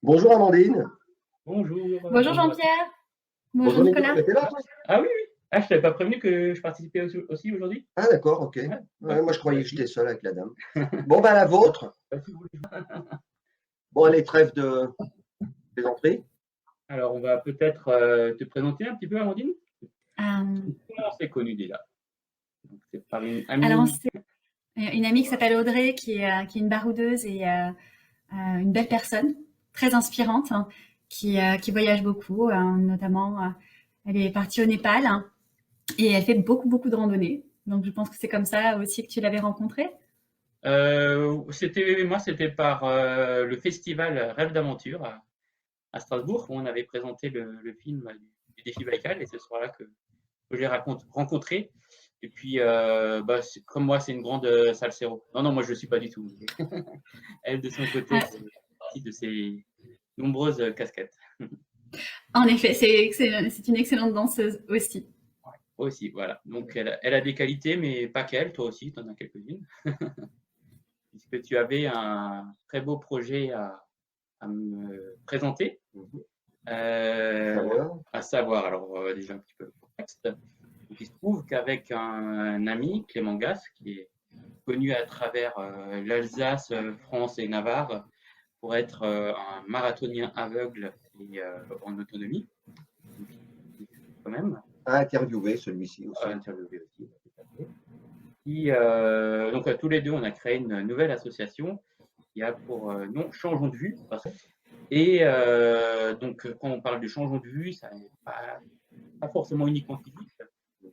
Bonjour Amandine. Bonjour, Bonjour bonjour à tous. Jean-Pierre. Bonjour Bonjour Nicolas. Nicolas. T'es là, toi? Ah oui, oui. Ah, je t'avais pas prévenu que je participais aussi aujourd'hui? Ah d'accord, ok. Ouais, bah Ouais, moi je écoute, croyais que vas-y. j'étais seul avec la dame. Bon bah la vôtre. Bah, si vous voulez. Bon, allez, trêve de plaisanterie. Alors, on va peut-être te présenter un petit peu, Amandine. Euh, Comment on s'est connus déjà? Donc, c'est par une alors, amie. c'est une amie qui s'appelle Audrey, qui est une baroudeuse et une belle personne, très inspirante, hein, qui voyage beaucoup, notamment, elle est partie au Népal, hein, et elle fait beaucoup, beaucoup de randonnées. Donc, je pense que c'est comme ça aussi que tu l'avais rencontrée. C'était par le festival Rêve d'aventure à Strasbourg, où on avait présenté le film du défi Baïkal, et ce soir-là que je l'ai rencontré. Et puis, bah, comme moi, c'est une grande salsero. Non, non, moi, je ne le suis pas du tout. Elle, de son côté, Ah, c'est partie de ses nombreuses casquettes. en effet, c'est une excellente danseuse aussi. Aussi, voilà. Donc, elle a des qualités, mais pas qu'elle. Toi aussi, tu en as quelques-unes. Puisque tu avais un très beau projet à me présenter. Mhm. Euh, Savoir. à savoir, alors déjà un petit peu le contexte. Donc, il se trouve qu'avec un ami, Clément Gasse, qui est connu à travers l'Alsace, France et Navarre, pour être un marathonien aveugle et en autonomie, donc, quand même, À interviewer celui-ci aussi. interviewé aussi, tout à fait. Donc tous les deux, on a créé une nouvelle association qui a pour nom Changeons de vue. Et donc, quand on parle de changeons de vue, ça n'est pas forcément uniquement physique.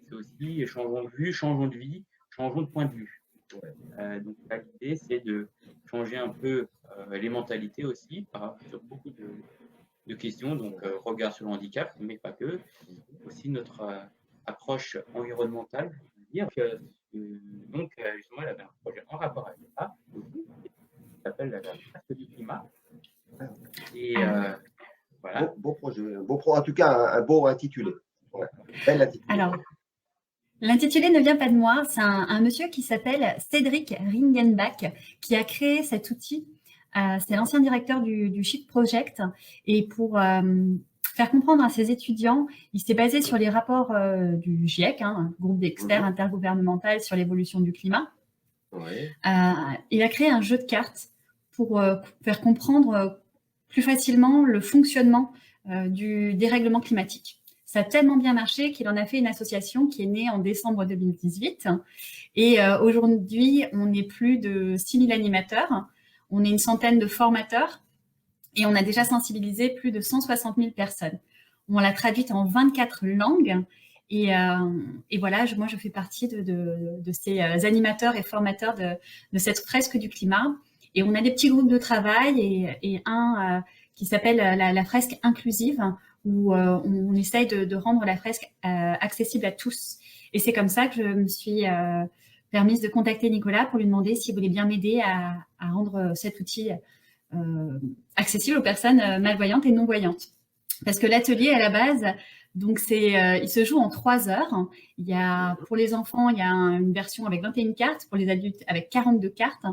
C'est aussi changeons de vue, changeons de vie, changeons de point de vue. Donc, l'idée, c'est de changer un peu les mentalités aussi sur beaucoup de questions. Donc, regard sur le handicap, mais pas que. Aussi notre approche environnementale. Dire que, justement, elle avait un projet en rapport avec ça aussi, qui s'appelle la fresque du climat. Et Ah, voilà. Beau projet. En tout cas, un beau intitulé. Ouais. Bel intitulé. alors, l'intitulé ne vient pas de moi, c'est un monsieur qui s'appelle Cédric Ringenbach qui a créé cet outil. C'est l'ancien directeur du Shift Project et pour faire comprendre à ses étudiants, il s'est basé sur les rapports du GIEC, hein, un groupe d'experts Mhm. intergouvernemental sur l'évolution du climat. Ouais. Il a créé un jeu de cartes pour faire comprendre plus facilement le fonctionnement du dérèglement climatique. Ça a tellement bien marché qu'il en a fait une association qui est née en décembre 2018. Et aujourd'hui, on est plus de 6000 animateurs, on est une centaine de formateurs et on a déjà sensibilisé plus de 160 000 personnes. On l'a traduite en 24 langues. Et voilà, moi, je fais partie de ces animateurs et formateurs de cette fresque du climat. Et on a des petits groupes de travail et un qui s'appelle la fresque inclusive, où on essaye de rendre la fresque accessible à tous. Et c'est comme ça que je me suis permise de contacter Nicolas pour lui demander s'il voulait bien m'aider à rendre cet outil accessible aux personnes malvoyantes et non-voyantes. Parce que l'atelier, à la base, donc il se joue en 3 heures. Il y a, pour les enfants, il y a une version avec 21 cartes, pour les adultes avec 42 cartes.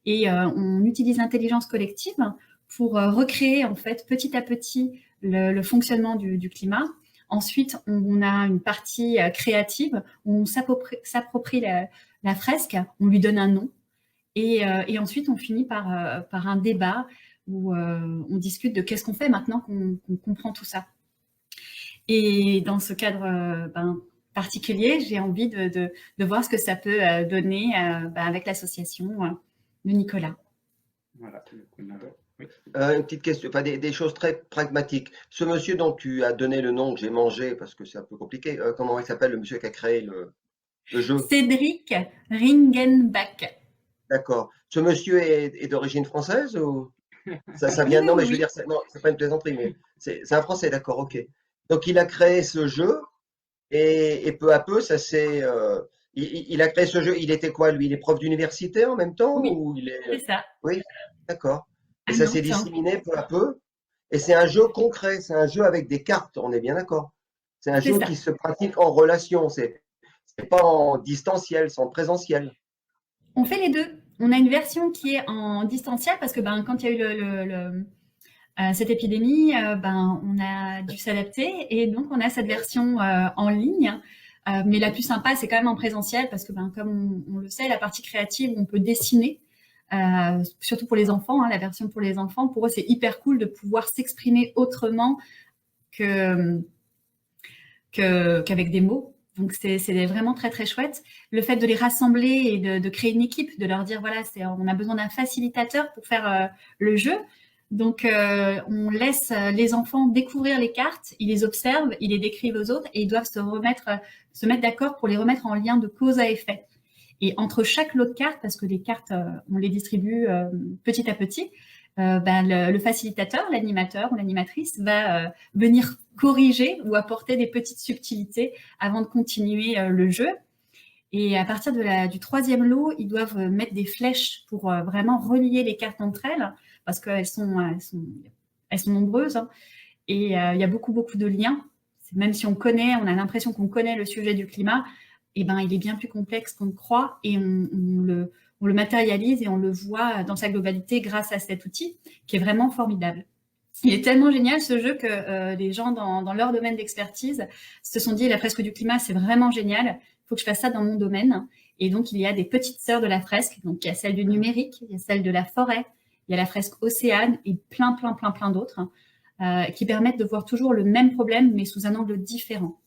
Et on utilise l'intelligence collective pour recréer, en fait, petit à petit, le fonctionnement du climat. Ensuite, on a une partie créative où on s'approprie la fresque, on lui donne un nom. Et ensuite, on finit par un débat où on discute de qu'est-ce qu'on fait maintenant qu'on comprend tout ça. Et dans ce cadre particulier, j'ai envie de voir ce que ça peut donner avec l'association de Nicolas. Voilà. Oui. Une petite question, enfin des choses très pragmatiques. Ce monsieur dont tu as donné le nom que j'ai mangé parce que c'est un peu compliqué, comment il s'appelle le monsieur qui a créé le jeu? Cédric Ringenbach. D'accord. Ce monsieur est d'origine française ou ça Oui, vient? oui, Non, oui, mais je veux dire, oui. non, c'est pas une plaisanterie, mais c'est un Français, d'accord, ok. Donc il a créé ce jeu et peu à peu, ça s'est. Il a créé ce jeu. Il était quoi, lui? Il est prof d'université en même temps Oui, ou il est? c'est ça. Oui, d'accord. Et À ça s'est Nantes. disséminé peu à peu. Et c'est un jeu concret, c'est un jeu avec des cartes, on est bien d'accord. C'est un C'est jeu ça. qui se pratique en relation, c'est pas en distanciel, c'est en présentiel. On fait les deux. On a une version qui est en distanciel parce que quand il y a eu Cette épidémie, on a dû s'adapter et donc on a cette version en ligne. Mais la plus sympa, c'est quand même en présentiel parce que, comme on le sait, la partie créative, on peut dessiner, surtout pour les enfants, la version pour les enfants. Pour eux, c'est hyper cool de pouvoir s'exprimer autrement qu'avec des mots. Donc, c'est vraiment très, très chouette. Le fait de les rassembler et de créer une équipe, de leur dire, voilà, on a besoin d'un facilitateur pour faire le jeu. Donc, on laisse les enfants découvrir les cartes, ils les observent, ils les décrivent aux autres et ils doivent se mettre d'accord pour les remettre en lien de cause à effet. Et entre chaque lot de cartes, parce que les cartes, on les distribue petit à petit, le facilitateur, l'animateur ou l'animatrice va venir corriger ou apporter des petites subtilités avant de continuer le jeu. Et à partir du 3e lot, ils doivent mettre des flèches pour vraiment relier les cartes entre elles, parce qu'elles sont nombreuses. Et il y a beaucoup, beaucoup de liens. Même si on a l'impression qu'on connaît le sujet du climat, il est bien plus complexe qu'on le croit et on le matérialise et on le voit dans sa globalité grâce à cet outil qui est vraiment formidable. Il est tellement génial ce jeu que les gens dans leur domaine d'expertise se sont dit la fresque du climat, c'est vraiment génial, il faut que je fasse ça dans mon domaine. Et donc, il y a des petites sœurs de la fresque. Donc, il y a celle du numérique, il y a celle de la forêt, il y a la fresque océane et plein d'autres qui permettent de voir toujours le même problème, mais sous un angle différent.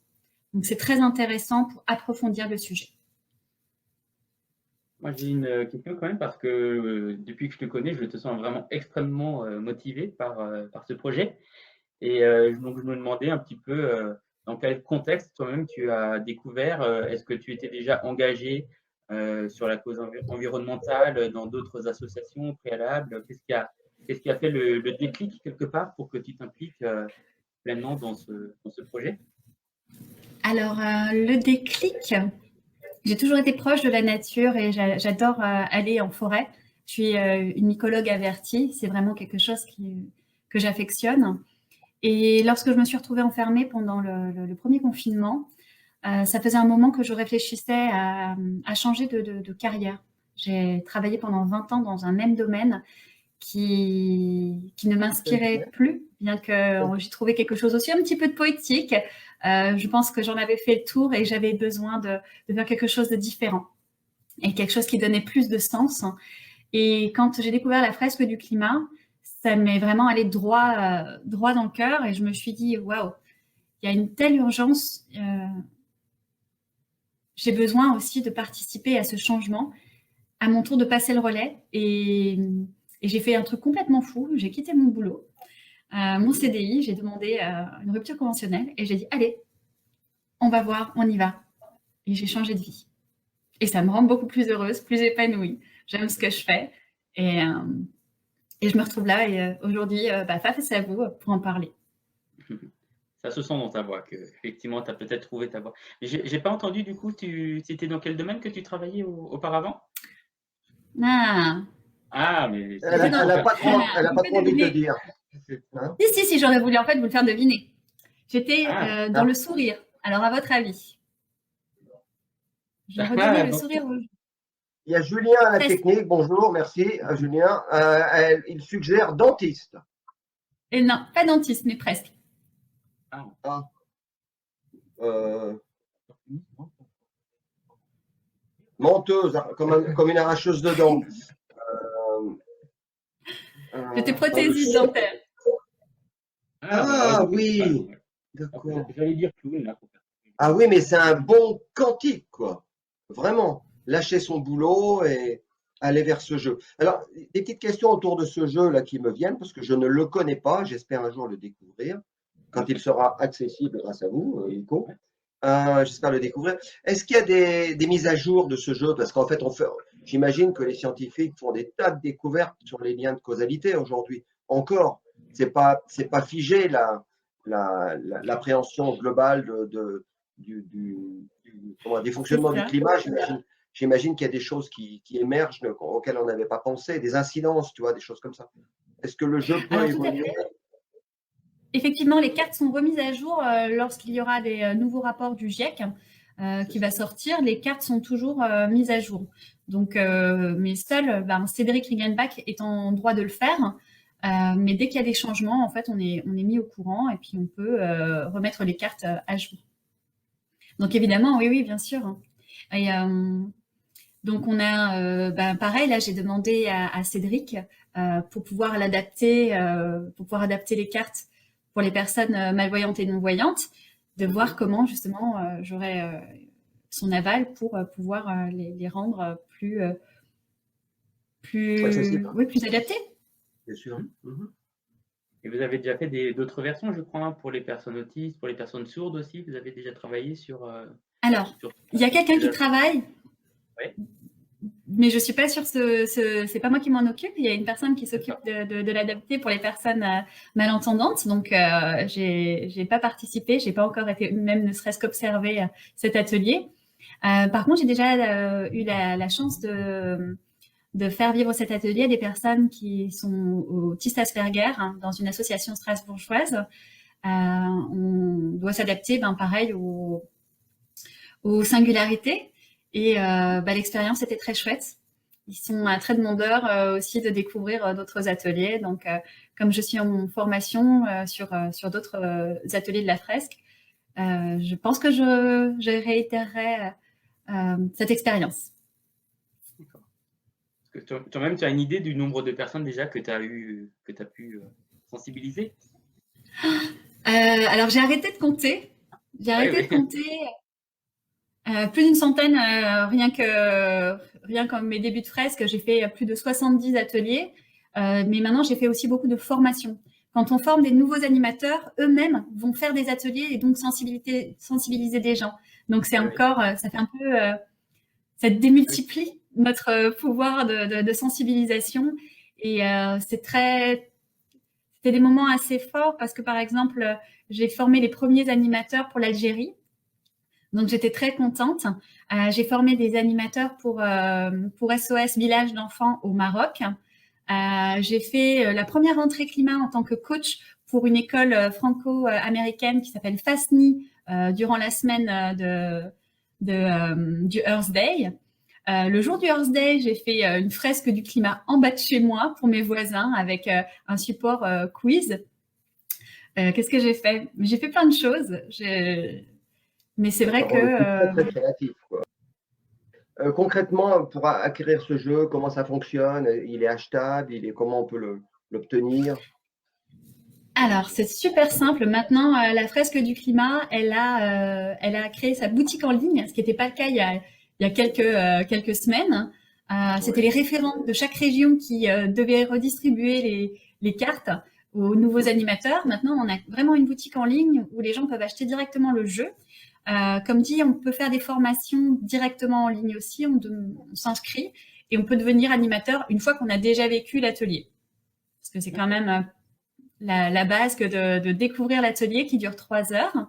Donc, c'est très intéressant pour approfondir le sujet. Moi, j'ai une question quand même parce que depuis que je te connais, je te sens vraiment extrêmement motivé par ce projet. Et donc, je me demandais un petit peu dans quel contexte toi-même tu as découvert. Est-ce que tu étais déjà engagé sur la cause environnementale dans d'autres associations préalables? Qu'est-ce qui a fait le déclic quelque part pour que tu t'impliques pleinement dans ce projet? Alors, le déclic, j'ai toujours été proche de la nature et j'adore aller en forêt. Je suis une mycologue avertie, c'est vraiment quelque chose que j'affectionne. Et lorsque je me suis retrouvée enfermée pendant le premier confinement, ça faisait un moment que je réfléchissais à changer de carrière. J'ai travaillé pendant 20 ans dans un même domaine qui ne m'inspirait plus, bien que j'ai trouvé quelque chose aussi un petit peu de poétique. Je pense que j'en avais fait le tour et j'avais besoin de faire quelque chose de différent et quelque chose qui donnait plus de sens. Et quand j'ai découvert la fresque du climat, ça m'est vraiment allé droit dans le cœur et je me suis dit, waouh, il y a une telle urgence. J'ai besoin aussi de participer à ce changement, à mon tour de passer le relais. Et j'ai fait un truc complètement fou. J'ai quitté mon boulot, mon CDI, j'ai demandé une rupture conventionnelle et j'ai dit, allez, on va voir, on y va. Et j'ai changé de vie. Et ça me rend beaucoup plus heureuse, plus épanouie. J'aime ce que je fais. Et je me retrouve là et aujourd'hui, face à vous pour en parler. Ça se sent dans ta voix qu'effectivement, tu as peut-être trouvé ta voix. Mais j'ai pas entendu, du coup, c'était dans quel domaine que tu travaillais auparavant? Mais elle n'a pas trop envie de le dire. Hein? Si, j'aurais voulu en fait vous le faire deviner. J'étais dans le sourire. Alors, à votre avis? Je redonnais le sourire rouge. Il y a Julien à la technique. Bonjour, merci Julien. Il suggère dentiste. Et non, pas dentiste, mais presque. Menteuse, comme une arracheuse de dents. J'étais prothésiste dentaire. Oui, d'accord. J'allais dire clown. Ah oui, mais c'est un bon quantique, quoi. Vraiment, lâcher son boulot et aller vers ce jeu. Alors, des petites questions autour de ce jeu-là qui me viennent, parce que je ne le connais pas, j'espère un jour le découvrir, quand il sera accessible grâce à vous, Ilko. J'espère le découvrir. Est-ce qu'il y a des mises à jour de ce jeu? Parce qu'en fait, j'imagine que les scientifiques font des tas de découvertes sur les liens de causalité aujourd'hui. Encore, c'est pas figé l'appréhension globale des fonctionnements du climat. J'imagine qu'il y a des choses qui émergent auxquelles on n'avait pas pensé, des incidences, tu vois, des choses comme ça. Est-ce que le jeu peut évoluer? Effectivement, les cartes sont remises à jour lorsqu'il y aura des nouveaux rapports du GIEC qui va sortir. Les cartes sont toujours mises à jour. Donc, mais seul, Cédric Ringenbach est en droit de le faire. Mais dès qu'il y a des changements, en fait, on est mis au courant et puis on peut remettre les cartes à jour. Donc évidemment, oui, bien sûr. Et, donc on a, pareil, là j'ai demandé à Cédric pour pouvoir l'adapter, pour pouvoir adapter les cartes pour les personnes malvoyantes et non-voyantes, de voir comment justement j'aurais son aval pour pouvoir les rendre plus Accessible, adaptés. bien sûr. Et vous avez déjà fait d'autres versions, je crois, hein, pour les personnes autistes, pour les personnes sourdes aussi. Vous avez déjà travaillé sur. Alors, il y a quelqu'un qui travaille. Ouais. Mais je suis pas sûre, c'est pas moi qui m'en occupe. Il y a une personne qui s'occupe de l'adapter pour les personnes malentendantes. Donc, j'ai pas participé, j'ai pas encore été, même ne serait-ce qu'observer cet atelier. Par contre, j'ai déjà eu la chance de faire vivre cet atelier à des personnes qui sont autistes Asperger dans une association strasbourgeoise. On doit s'adapter, pareil, aux singularités. Et l'expérience était très chouette. Ils sont très demandeurs aussi de découvrir d'autres ateliers. Donc, comme je suis en formation sur d'autres ateliers de la fresque, je pense que je réitérerai cette expérience. Est-ce que toi-même, tu as une idée du nombre de personnes déjà que tu as pu sensibiliser? Alors, j'ai arrêté de compter. J'ai arrêté de compter. Plus d'une centaine, rien qu'en mes débuts de fresque, j'ai fait plus de 70 ateliers. Mais maintenant, j'ai fait aussi beaucoup de formations. Quand on forme des nouveaux animateurs, eux-mêmes vont faire des ateliers et donc sensibiliser des gens. Donc, c'est encore, ça fait un peu, ça démultiplie notre pouvoir de sensibilisation. Et c'était des moments assez forts parce que, par exemple, j'ai formé les premiers animateurs pour l'Algérie. Donc, j'étais très contente. J'ai formé des animateurs pour SOS Village d'enfants au Maroc. J'ai fait la première rentrée climat en tant que coach pour une école franco-américaine qui s'appelle FASNI durant la semaine du Earth Day. Le jour du Earth Day, j'ai fait une fresque du climat en bas de chez moi pour mes voisins avec un support quiz. Qu'est-ce que j'ai fait? J'ai fait plein de choses. Mais c'est vrai que... Très créatif, quoi. Concrètement, pour acquérir ce jeu, comment ça fonctionne? Il est achetable? Comment on peut l'obtenir? Alors, c'est super simple. Maintenant, la fresque du climat, elle a créé sa boutique en ligne, ce qui n'était pas le cas il y a quelques semaines. C'était les référents de chaque région qui devaient redistribuer les cartes aux nouveaux animateurs. Maintenant, on a vraiment une boutique en ligne où les gens peuvent acheter directement le jeu. Comme dit, on peut faire des formations directement en ligne aussi. On s'inscrit et on peut devenir animateur une fois qu'on a déjà vécu l'atelier. Parce que c'est quand même la base que de découvrir l'atelier qui dure 3 heures.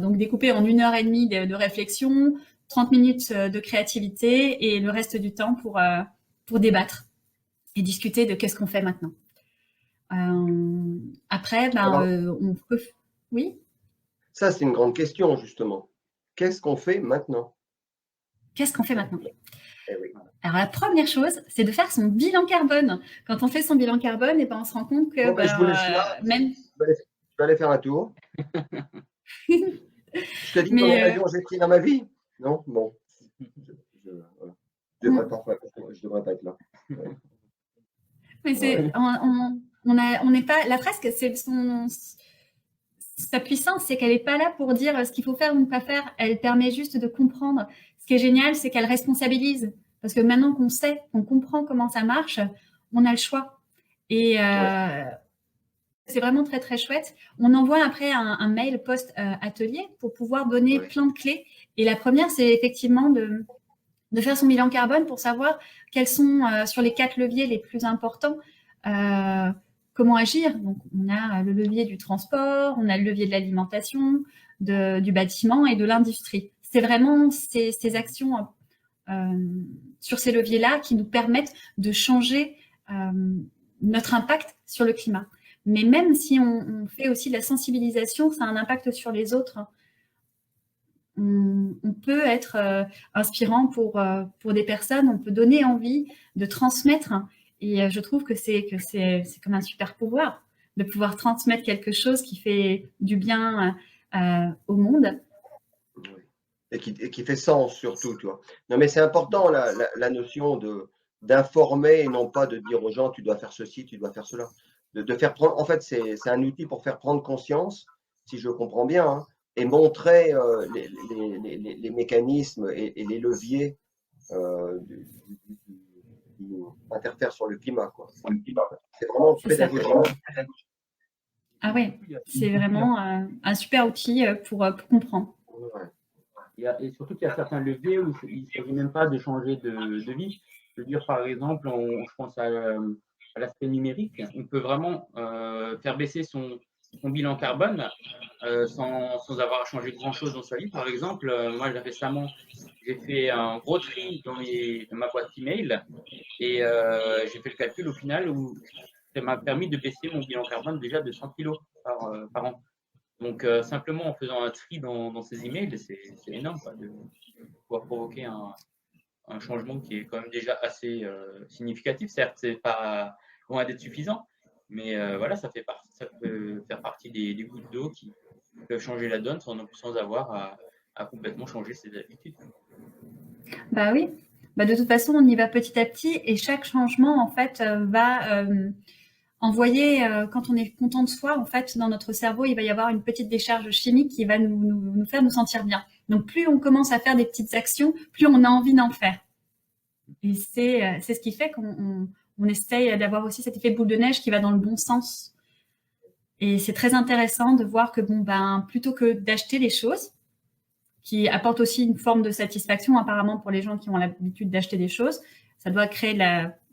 Donc découpé en 1h30 de réflexion, 30 minutes de créativité et le reste du temps pour débattre et discuter de qu'est-ce qu'on fait maintenant. Après, on peut... Oui? Ça, c'est une grande question, justement. Qu'est-ce qu'on fait maintenant? Qu'est-ce qu'on fait maintenant? Eh oui. Alors, la première chose, c'est de faire son bilan carbone. Quand on fait son bilan carbone, on se rend compte que je vous laisse là. même... Je vais aller faire un tour. Je te dis combien d'avions j'ai pris dans ma vie? Non? Bon. Je devrais pas être là. Ouais. Mais on n'est pas... La fresque, c'est sa puissance, c'est qu'elle n'est pas là pour dire ce qu'il faut faire ou ne pas faire. Elle permet juste de comprendre. Ce qui est génial, c'est qu'elle responsabilise. Parce que maintenant qu'on sait, qu'on comprend comment ça marche, on a le choix. Et c'est vraiment très, très chouette. On envoie après un mail post-atelier pour pouvoir donner plein de clés. Et la première, c'est effectivement de faire son bilan carbone pour savoir quels sont sur les 4 leviers les plus importants. Comment agir? Donc, on a le levier du transport, on a le levier de l'alimentation, du bâtiment et de l'industrie. C'est vraiment ces actions sur ces leviers-là qui nous permettent de changer notre impact sur le climat. Mais même si on fait aussi de la sensibilisation, ça a un impact sur les autres. On peut être inspirant pour des personnes, on peut donner envie de transmettre Et je trouve que c'est comme un super pouvoir de pouvoir transmettre quelque chose qui fait du bien au monde. Oui. Et qui fait sens surtout, tu vois. Non, mais c'est important la notion d'informer et non pas de dire aux gens tu dois faire ceci, tu dois faire cela. De faire prendre, en fait, c'est un outil pour faire prendre conscience, si je comprends bien, hein, et montrer les mécanismes et les leviers qui interfèrent sur le climat, quoi. C'est vraiment C'est ça. pédagogique. Ah oui, c'est vraiment un super outil pour comprendre. Ouais. Et surtout qu'il y a certains leviers où il ne s'agit même pas de changer de vie. Je veux dire, par exemple, je pense à l'aspect numérique. On peut vraiment faire baisser son bilan carbone sans avoir à changer grand-chose dans sa vie. Par exemple, moi, récemment, j'ai fait un gros tri dans ma boîte email et j'ai fait le calcul au final où ça m'a permis de baisser mon bilan carbone déjà de 100 kilos par an. Donc, simplement en faisant un tri dans ces emails, c'est énorme quoi, de pouvoir provoquer un changement qui est quand même déjà assez significatif. Certes, c'est pas loin d'être suffisant, mais voilà, ça peut faire partie des gouttes d'eau qui peuvent changer la donne sans avoir à complètement changer ses habitudes. Bah oui, bah de toute façon, on y va petit à petit et chaque changement, en fait, va envoyer, quand on est content de soi, en fait, dans notre cerveau, il va y avoir une petite décharge chimique qui va nous faire nous sentir bien. Donc, plus on commence à faire des petites actions, plus on a envie d'en faire. Et c'est ce qui fait qu'on essaye d'avoir aussi cet effet boule de neige qui va dans le bon sens. Et c'est très intéressant de voir que, bon, ben, plutôt que d'acheter des choses, qui apportent aussi une forme de satisfaction apparemment pour les gens qui ont l'habitude d'acheter des choses, ça doit créer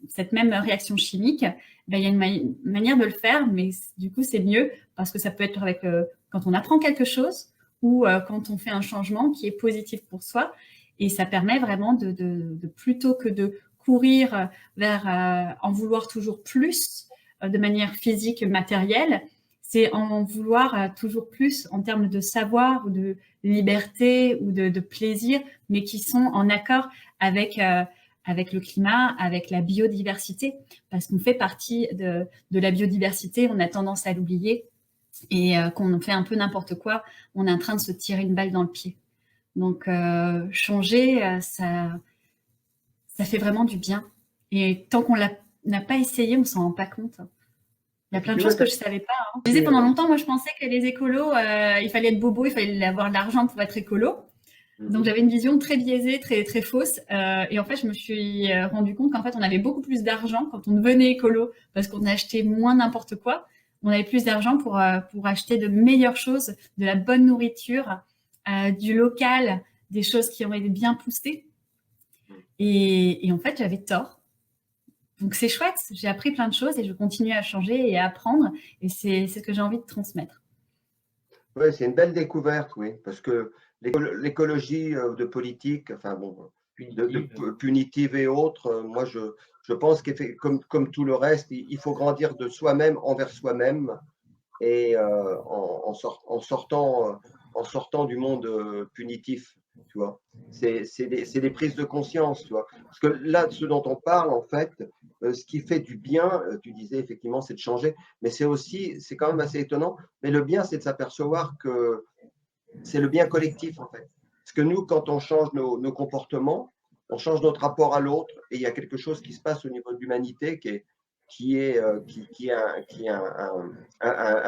cette même réaction chimique. Ben, il y a une manière de le faire, mais du coup, c'est mieux parce que ça peut être avec quand on apprend quelque chose ou quand on fait un changement qui est positif pour soi. Et ça permet vraiment de plutôt que de courir vers en vouloir toujours plus de manière physique, matérielle, c'est en vouloir toujours plus en termes de savoir ou de liberté ou de plaisir, mais qui sont en accord avec le climat, avec la biodiversité, parce qu'on fait partie de la biodiversité, on a tendance à l'oublier, et qu'on fait un peu n'importe quoi, on est en train de se tirer une balle dans le pied. Donc changer, ça fait vraiment du bien. Et tant qu'on n'a pas essayé, on s'en rend pas compte. Il y a plein de choses que je savais pas. Hein. Je disais pendant longtemps, moi je pensais que les écolos, il fallait être bobo, il fallait avoir de l'argent pour être écolo. Donc j'avais une vision très biaisée, très très fausse. Et en fait, je me suis rendu compte qu'en fait, on avait beaucoup plus d'argent quand on devenait écolo parce qu'on achetait moins n'importe quoi. On avait plus d'argent pour acheter de meilleures choses, de la bonne nourriture, du local, des choses qui ont été bien poussées. Et en fait, j'avais tort. Donc c'est chouette, j'ai appris plein de choses et je continue à changer et à apprendre. Et c'est ce que j'ai envie de transmettre. Oui, c'est une belle découverte, oui, parce que l'écologie de politique, enfin bon, punitive et autres, moi je pense comme tout le reste, il faut grandir de soi-même envers soi-même et en sortant du monde punitif, tu vois. C'est des prises de conscience, tu vois. Parce que là, ce dont on parle, en fait, ce qui fait du bien, tu disais effectivement, c'est de changer, mais c'est quand même assez étonnant, mais le bien, c'est de s'apercevoir que c'est le bien collectif, en fait. Parce que nous, quand on change nos comportements, on change notre rapport à l'autre, et il y a quelque chose qui se passe au niveau de l'humanité qui est un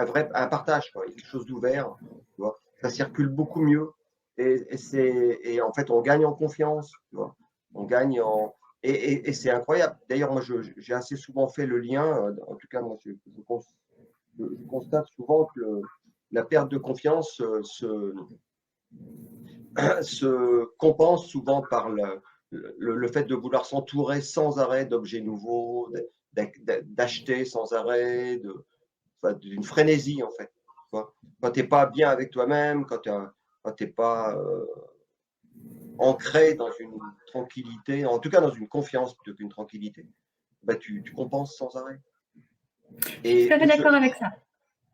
vrai partage, quoi, quelque chose d'ouvert. Tu vois. Ça circule beaucoup mieux. Et en fait, on gagne en confiance. Tu vois. On gagne en. Et c'est incroyable. D'ailleurs, moi, j'ai assez souvent fait le lien. En tout cas, moi, je constate souvent que la perte de confiance se compense souvent par le fait de vouloir s'entourer sans arrêt d'objets nouveaux, d'acheter sans arrêt, d'une frénésie en fait. Quand tu n'es pas bien avec toi-même, quand tu n'es pas ancré dans une tranquillité, en tout cas dans une confiance plutôt qu'une tranquillité, bah tu compenses sans arrêt. Je suis tout à fait d'accord avec ça.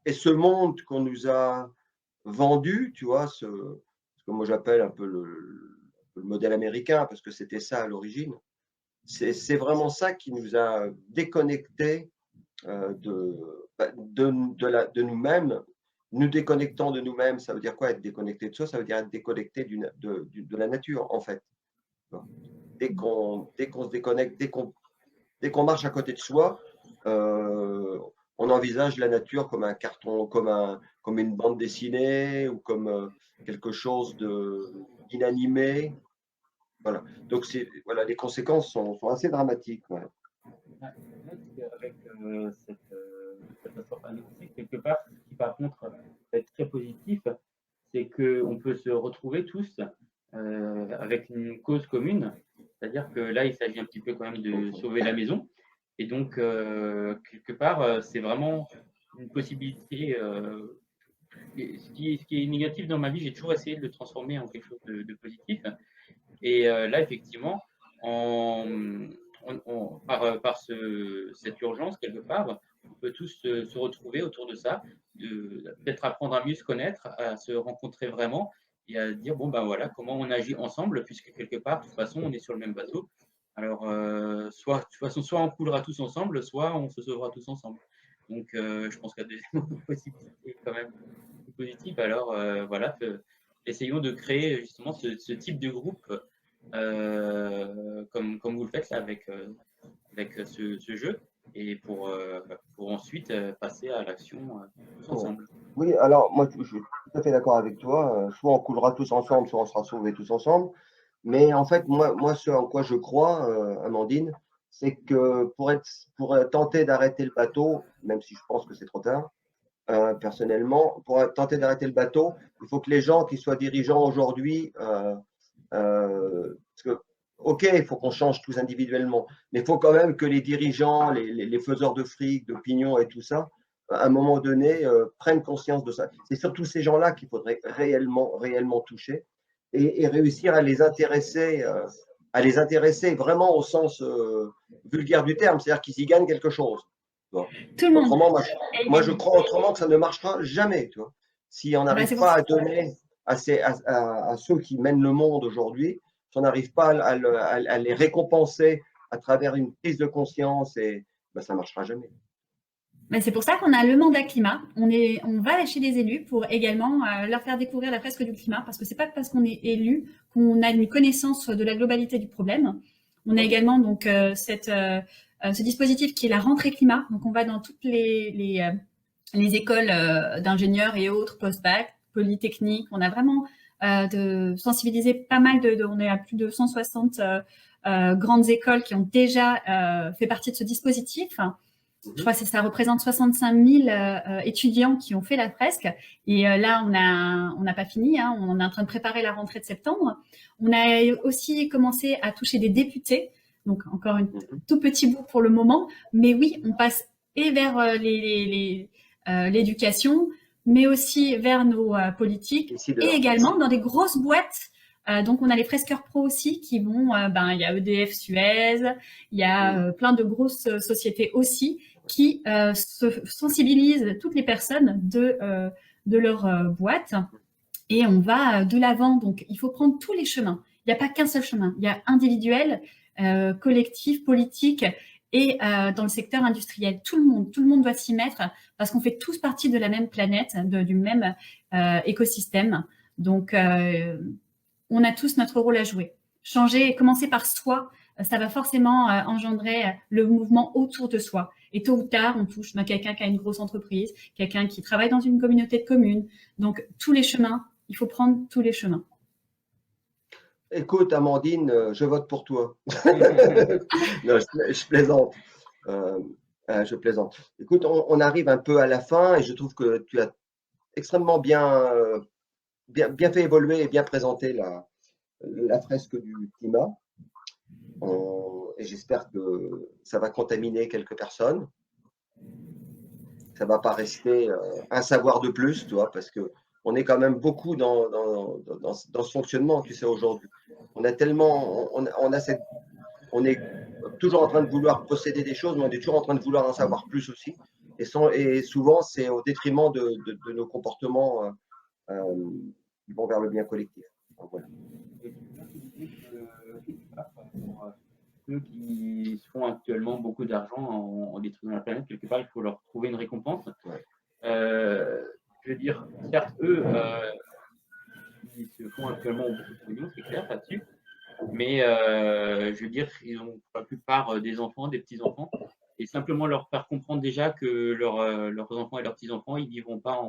Et ce monde qu'on nous a vendu, tu vois, ce que moi j'appelle un peu le modèle américain, parce que c'était ça à l'origine, c'est vraiment ça qui nous a déconnectés de nous-mêmes. Nous déconnectant de nous-mêmes, ça veut dire quoi être déconnecté de soi? Ça veut dire être déconnecté de la nature, en fait. Dès qu'on se déconnecte, dès qu'on marche à côté de soi, on envisage la nature comme un carton, comme une bande dessinée ou comme quelque chose d'inanimé. Voilà. Donc, voilà, les conséquences sont assez dramatiques. Ouais. Avec cette catastrophe annoncée, quelque part, ce qui par contre va être très positif, c'est qu'on peut se retrouver tous avec une cause commune. C'est-à-dire que là, il s'agit un petit peu quand même de sauver la maison. Et donc, quelque part, c'est vraiment une possibilité. Ce qui est négatif dans ma vie, j'ai toujours essayé de le transformer en quelque chose de positif. Et là, effectivement, par cette urgence, quelque part, on peut tous se retrouver autour de ça, peut-être apprendre à mieux se connaître, à se rencontrer vraiment et à dire, bon, ben voilà, comment on agit ensemble, puisque quelque part, de toute façon, on est sur le même bateau. Alors, de toute façon, soit on coulera tous ensemble, soit on se sauvera tous ensemble. Donc, je pense qu'il y a des possibilités quand même positives. Alors, voilà, essayons de créer justement ce type de groupe comme vous le faites là avec ce jeu, et pour ensuite passer à l'action tous ensemble. Oui, alors moi je suis tout à fait d'accord avec toi. Soit on coulera tous ensemble, soit on sera sauvés tous ensemble. Mais en fait, moi ce en quoi je crois, Amandine, c'est que pour tenter d'arrêter le bateau, même si je pense que c'est trop tard, personnellement, pour tenter d'arrêter le bateau, il faut que les gens qui soient dirigeants aujourd'hui, parce que, ok, il faut qu'on change tous individuellement, mais il faut quand même que les dirigeants, les faiseurs de fric, d'opinion et tout ça, à un moment donné, prennent conscience de ça. C'est surtout ces gens-là qu'il faudrait réellement toucher et réussir à les intéresser vraiment au sens vulgaire du terme, c'est-à-dire qu'ils y gagnent quelque chose. Bon. Tout le monde. Autrement, moi, je crois autrement que ça ne marchera jamais. Tu vois. Si on n'arrive pas à donner à ceux qui mènent le monde aujourd'hui, si on n'arrive pas à les récompenser à travers une prise de conscience, ça ne marchera jamais. C'est pour ça qu'on a le mandat climat. On va chez les élus pour également leur faire découvrir la fresque du climat, parce que c'est pas parce qu'on est élu qu'on a une connaissance de la globalité du problème. On a également donc ce dispositif qui est la rentrée climat. Donc on va dans toutes les écoles d'ingénieurs et autres, post-bac, polytechniques. On a vraiment de sensibiliser pas mal on est à plus de 160 grandes écoles qui ont déjà fait partie de ce dispositif. Je crois que ça représente 65 000 étudiants qui ont fait la fresque. Et là, on n'a pas fini. Hein, on est en train de préparer la rentrée de septembre. On a aussi commencé à toucher des députés. Donc, encore un tout petit bout pour le moment. Mais oui, on passe et vers l'éducation, mais aussi vers nos politiques et également dans des grosses boîtes. Donc, on a les fresqueurs pro aussi qui vont, il y a EDF, Suez, il y a plein de grosses sociétés aussi qui se sensibilisent toutes les personnes de leur boîte et on va de l'avant. Donc, il faut prendre tous les chemins. Il n'y a pas qu'un seul chemin. Il y a individuel, collectif, politique et dans le secteur industriel. Tout le monde doit s'y mettre parce qu'on fait tous partie de la même planète, du même écosystème. Donc, on a tous notre rôle à jouer. Changer, commencer par soi, ça va forcément engendrer le mouvement autour de soi. Et tôt ou tard, on touche quelqu'un qui a une grosse entreprise, quelqu'un qui travaille dans une communauté de communes. Donc, tous les chemins, il faut prendre tous les chemins. Écoute, Amandine, je vote pour toi. Non, je plaisante. Je plaisante. Écoute, on arrive un peu à la fin et je trouve que tu as extrêmement bien fait évoluer et bien présenté la fresque du climat. Et j'espère que ça va contaminer quelques personnes. Ça ne va pas rester un savoir de plus, tu vois, parce qu'on est quand même beaucoup dans ce fonctionnement, tu sais, aujourd'hui. On a tellement, on est toujours en train de vouloir posséder des choses, mais on est toujours en train de vouloir en savoir plus aussi. Et souvent, c'est au détriment de nos comportements qui vont vers le bien collectif. Donc, voilà. ceux qui se font actuellement beaucoup d'argent en détruisant la planète, quelque part, il faut leur trouver une récompense. Ouais. Je veux dire, certes, eux, ils se font actuellement beaucoup de pognon, c'est clair là-dessus. Mais je veux dire, ils ont pour la plupart des enfants, des petits-enfants, et simplement leur faire comprendre déjà que leurs enfants et leurs petits-enfants, ils ne vivront pas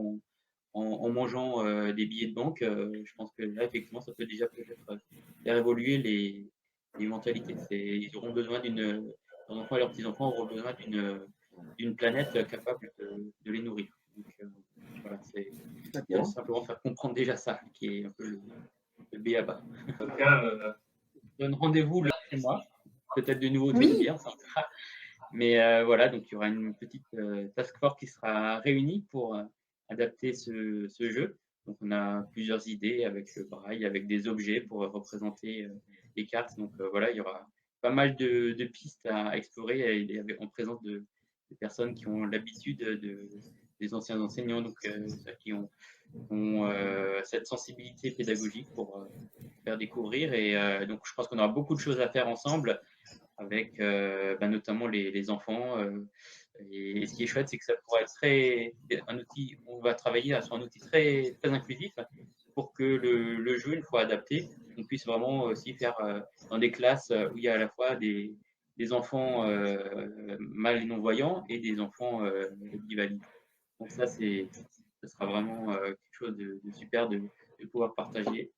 en mangeant des billets de banque. Je pense que là, effectivement, ça peut déjà peut-être faire évoluer les mentalités. Ils auront besoin leurs enfants et leurs petits-enfants auront besoin d'une planète capable de les nourrir. Donc, voilà, c'est simplement faire comprendre déjà ça, qui est un peu le b.a.-ba. En tout cas, donne rendez-vous le chez moi, peut-être de nouveau autour de bière, ça sera. Mais voilà, donc il y aura une petite task force qui sera réunie pour adapter ce jeu. Donc on a plusieurs idées avec le braille, avec des objets pour représenter les cartes. Donc voilà, il y aura pas mal de pistes à explorer et en présence de personnes qui ont l'habitude des anciens enseignants, donc qui ont cette sensibilité pédagogique pour faire découvrir. Et donc, je pense qu'on aura beaucoup de choses à faire ensemble avec notamment les enfants. Et ce qui est chouette, c'est que ça pourra être un outil, on va travailler sur un outil très, très inclusif pour que le jeu, une fois adapté, on puisse vraiment aussi faire dans des classes où il y a à la fois des enfants mal et non-voyants et des enfants bivalides. Donc ça sera vraiment quelque chose de super de pouvoir partager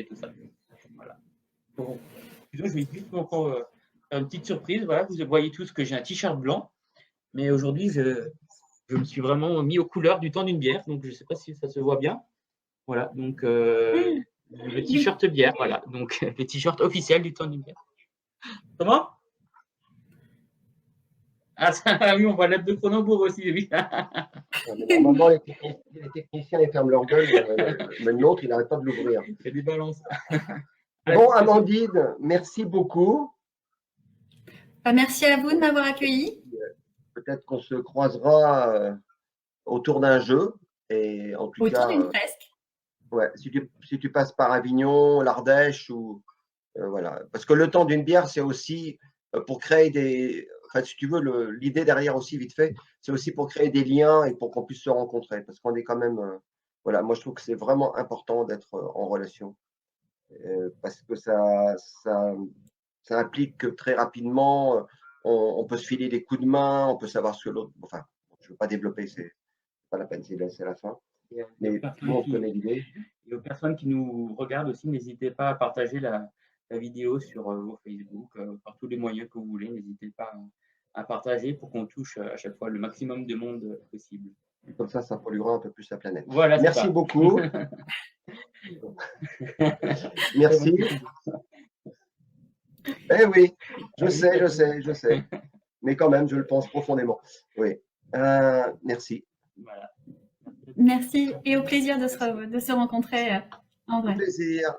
tout ça. Voilà. Donc, je vais juste encore faire une petite surprise. Voilà, vous voyez tous que j'ai un t-shirt blanc, mais aujourd'hui, je me suis vraiment mis aux couleurs du temps d'une bière, donc je ne sais pas si ça se voit bien. Voilà, donc le t-shirt bière, voilà, donc le t-shirt officiel du temps d'une bière. Comment? Ah, oui, on voit l'aide de Cronenbourg aussi, oui. Normalement, les techniciens ils ferment leur gueule, mais l'autre, il n'arrête pas de l'ouvrir. Il y a des balances. Bon, Amandine, merci beaucoup. Merci à vous de m'avoir accueilli. Peut-être qu'on se croisera autour d'un jeu. Et en tout Autour cas, d'une fresque. ouais, si tu passes par Avignon, l'Ardèche, ou voilà. Parce que le temps d'une bière, c'est aussi pour créer des. Enfin, si tu veux, l'idée derrière aussi, vite fait, c'est aussi pour créer des liens et pour qu'on puisse se rencontrer. Parce qu'on est quand même. Voilà, moi je trouve que c'est vraiment important d'être en relation. Parce que ça, ça implique que très rapidement, on peut se filer des coups de main, on peut savoir ce que l'autre. Enfin, je ne veux pas développer, c'est pas la peine, c'est la fin. Mais tout le monde connaît l'idée. Et aux personnes qui nous regardent aussi, n'hésitez pas à partager la vidéo sur vos Facebook, par tous les moyens que vous voulez. N'hésitez pas à partager pour qu'on touche à chaque fois le maximum de monde possible. Comme ça polluera un peu plus la planète. Voilà, merci beaucoup. Merci. Eh oui, je sais. Mais quand même, je le pense profondément. Oui. Merci. Voilà. Merci et au plaisir de se rencontrer en vrai. Au plaisir.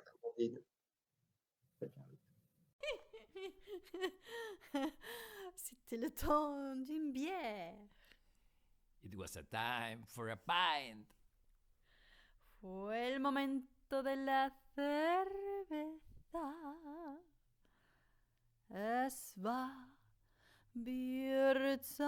C'était le temps d'une bière. It was a time for a pint. Fue el momento de la cerveza. Es war Bierzeit.